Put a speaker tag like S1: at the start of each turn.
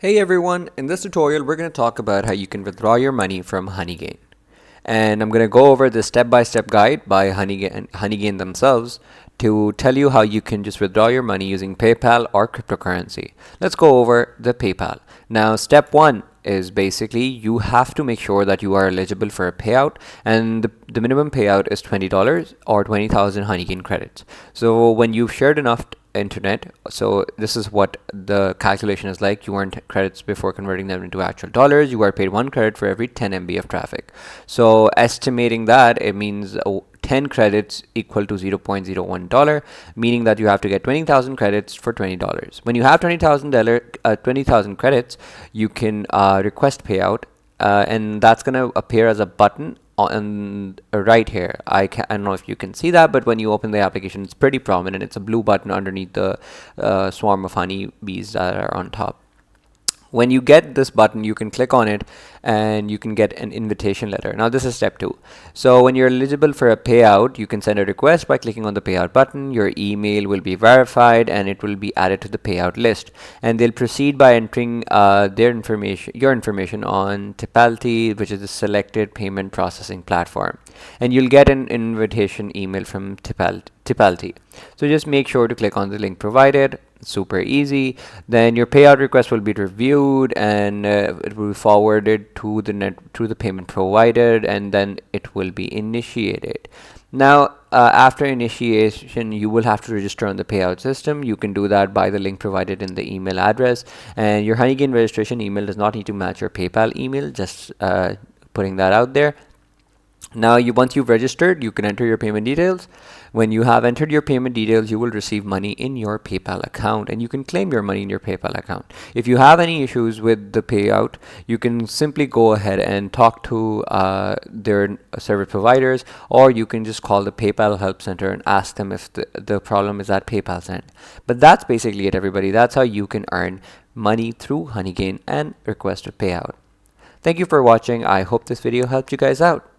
S1: Hey everyone, in this tutorial we're going to talk about how you can withdraw your money from Honeygain. And I'm going to go over the step-by-step guide by Honeygain themselves to tell you how you can just withdraw your money using PayPal or cryptocurrency. Let's go over the PayPal. Now, step one is basically you have to make sure that you are eligible for a payout, and the minimum payout is $20 or 20,000 Honeygain credits. So when you've shared enough internet, so this is what the calculation is like. You earned credits before converting them into actual dollars. You are paid 1 credit for every 10 MB of traffic. So estimating that, it means 10 credits equal to $0.01, meaning that you have to get 20,000 credits for $20. When you have 20,000 credits, you can request payout, and that's going to appear as a button on right here. I don't know if you can see that, but when you open the application, it's pretty prominent. It's a blue button underneath the swarm of honeybees that are on top. When you get this button, you can click on it and you can get an invitation letter. Now this is step 2. So when you're eligible for a payout, you can send a request by clicking on the payout button. Your email will be verified and it will be added to the payout list. And they'll proceed by entering your information on Tipalti, which is the selected payment processing platform. And you'll get an invitation email from Tipalti. So just make sure to click on the link provided. Super easy. Then your payout request will be reviewed and it will be forwarded to the payment provided, and then it will be initiated. Now after initiation, you will have to register on the payout system. You can do that by the link provided in the email address, and your Honeygain registration email does not need to match your PayPal email. Just putting that out there. Now, once you've registered, you can enter your payment details. When you have entered your payment details, you will receive money in your PayPal account, and you can claim your money in your PayPal account. If you have any issues with the payout, you can simply go ahead and talk to their service providers, or you can just call the PayPal help center and ask them if the problem is at PayPal's end. But that's basically it, everybody. That's how you can earn money through Honeygain and request a payout. Thank you for watching. I hope this video helped you guys out.